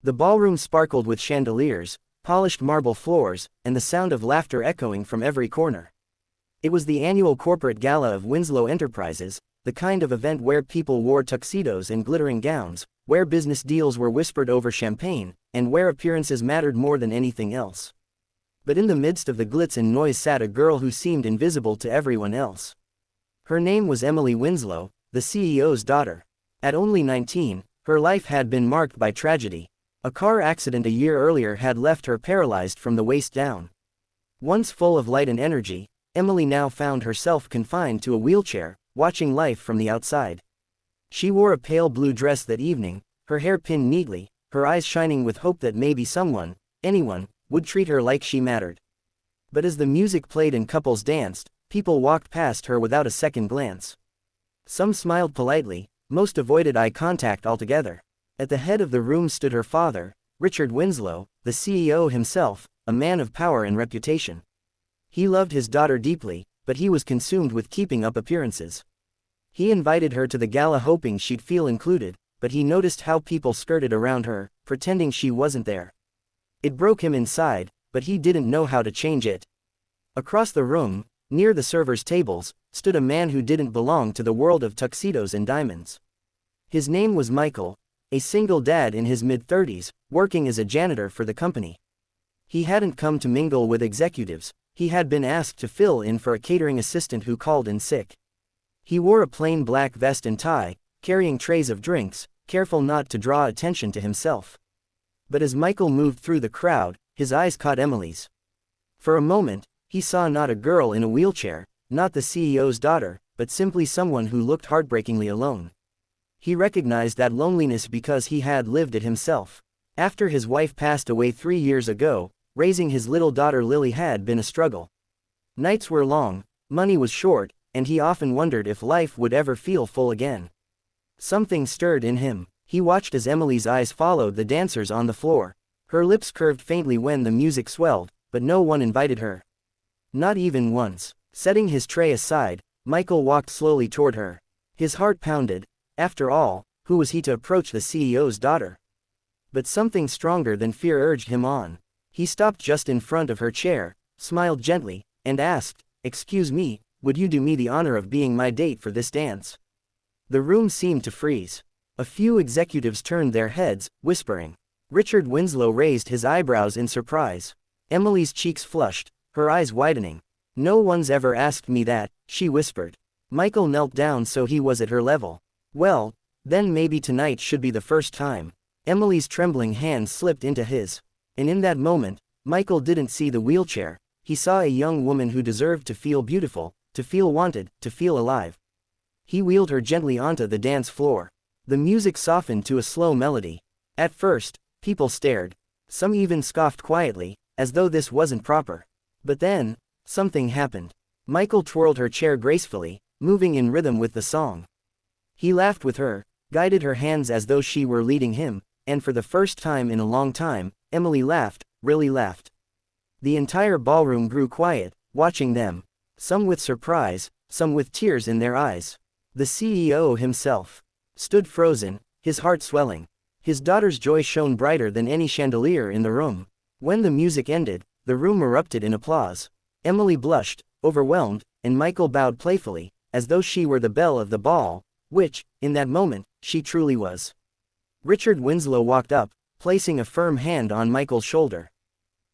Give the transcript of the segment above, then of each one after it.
The ballroom sparkled with chandeliers, polished marble floors, and the sound of laughter echoing from every corner. It was the annual corporate gala of Winslow Enterprises, the kind of event where people wore tuxedos and glittering gowns, where business deals were whispered over champagne, and where appearances mattered more than anything else. But in the midst of the glitz and noise sat a girl who seemed invisible to everyone else. Her name was Emily Winslow, the CEO's daughter. At only 19, her life had been marked by tragedy. A car accident a year earlier had left her paralyzed from the waist down. Once full of light and energy, Emily now found herself confined to a wheelchair, watching life from the outside. She wore a pale blue dress that evening, her hair pinned neatly, her eyes shining with hope that maybe someone, anyone, would treat her like she mattered. But as the music played and couples danced, people walked past her without a second glance. Some smiled politely, most avoided eye contact altogether. At the head of the room stood her father, Richard Winslow, the CEO himself, a man of power and reputation. He loved his daughter deeply, but he was consumed with keeping up appearances. He invited her to the gala hoping she'd feel included, but he noticed how people skirted around her, pretending she wasn't there. It broke him inside, but he didn't know how to change it. Across the room, near the servers' tables, stood a man who didn't belong to the world of tuxedos and diamonds. His name was Michael, a single dad in his mid-30s, working as a janitor for the company. He hadn't come to mingle with executives, he had been asked to fill in for a catering assistant who called in sick. He wore a plain black vest and tie, carrying trays of drinks, careful not to draw attention to himself. But as Michael moved through the crowd, his eyes caught Emily's. For a moment, he saw not a girl in a wheelchair, not the CEO's daughter, but simply someone who looked heartbreakingly alone. He recognized that loneliness because he had lived it himself. After his wife passed away 3 years ago, raising his little daughter Lily had been a struggle. Nights were long, money was short, and he often wondered if life would ever feel full again. Something stirred in him. He watched as Emily's eyes followed the dancers on the floor. Her lips curved faintly when the music swelled, but no one invited her. Not even once. Setting his tray aside, Michael walked slowly toward her. His heart pounded. After all, who was he to approach the CEO's daughter? But something stronger than fear urged him on. He stopped just in front of her chair, smiled gently, and asked, "Excuse me, would you do me the honor of being my date for this dance?" The room seemed to freeze. A few executives turned their heads, whispering. Richard Winslow raised his eyebrows in surprise. Emily's cheeks flushed, her eyes widening. "No one's ever asked me that," she whispered. Michael knelt down so he was at her level. "Well, then maybe tonight should be the first time." Emily's trembling hand slipped into his. And in that moment, Michael didn't see the wheelchair. He saw a young woman who deserved to feel beautiful, to feel wanted, to feel alive. He wheeled her gently onto the dance floor. The music softened to a slow melody. At first, people stared. Some even scoffed quietly, as though this wasn't proper. But then, something happened. Michael twirled her chair gracefully, moving in rhythm with the song. He laughed with her, guided her hands as though she were leading him, and for the first time in a long time, Emily laughed, really laughed. The entire ballroom grew quiet, watching them. Some with surprise, some with tears in their eyes. The CEO himself stood frozen, his heart swelling. His daughter's joy shone brighter than any chandelier in the room. When the music ended, the room erupted in applause. Emily blushed, overwhelmed, and Michael bowed playfully, as though she were the belle of the ball, which, in that moment, she truly was. Richard Winslow walked up, placing a firm hand on Michael's shoulder.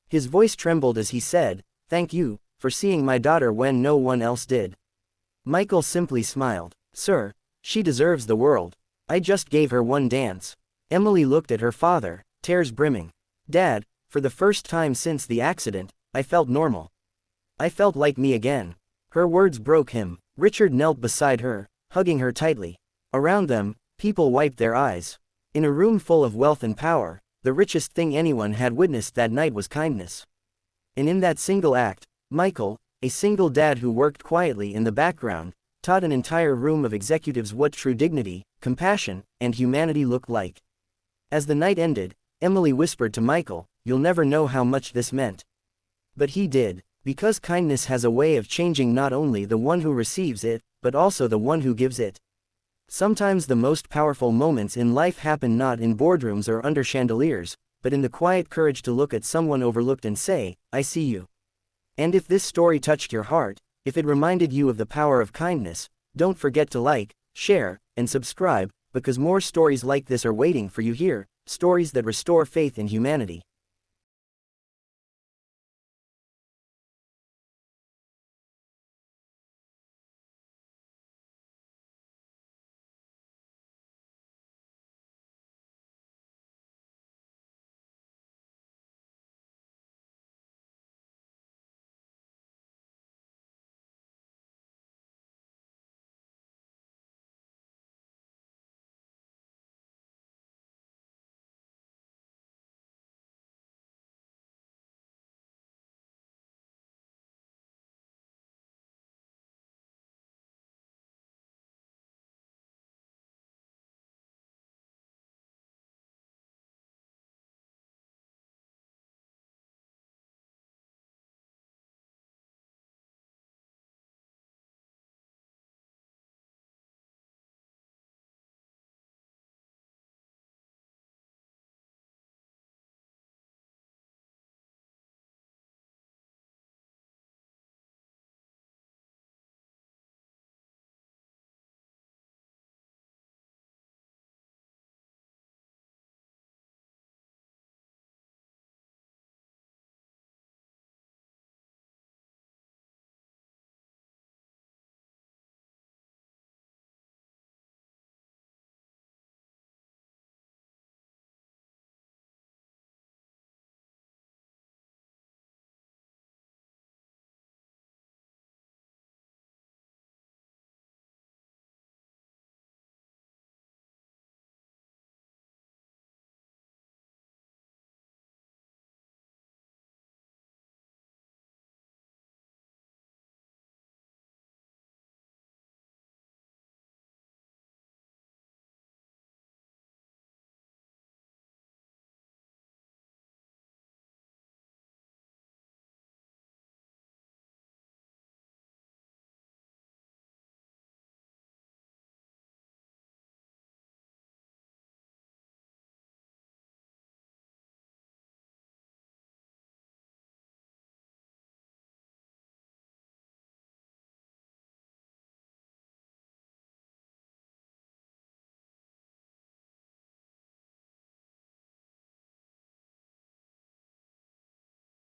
His voice trembled as he said, "Thank you, for seeing my daughter when no one else did." Michael simply smiled. "Sir, she deserves the world. I just gave her one dance." Emily looked at her father, tears brimming. "Dad, for the first time since the accident, I felt normal. I felt like me again." Her words broke him. Richard knelt beside her, hugging her tightly. Around them, people wiped their eyes. In a room full of wealth and power, the richest thing anyone had witnessed that night was kindness. And in that single act, Michael, a single dad who worked quietly in the background, taught an entire room of executives what true dignity, compassion, and humanity looked like. As the night ended, Emily whispered to Michael, "You'll never know how much this meant." But he did, because kindness has a way of changing not only the one who receives it, but also the one who gives it. Sometimes the most powerful moments in life happen not in boardrooms or under chandeliers, but in the quiet courage to look at someone overlooked and say, "I see you." And if this story touched your heart, if it reminded you of the power of kindness, don't forget to like, share, and subscribe, because more stories like this are waiting for you here, stories that restore faith in humanity.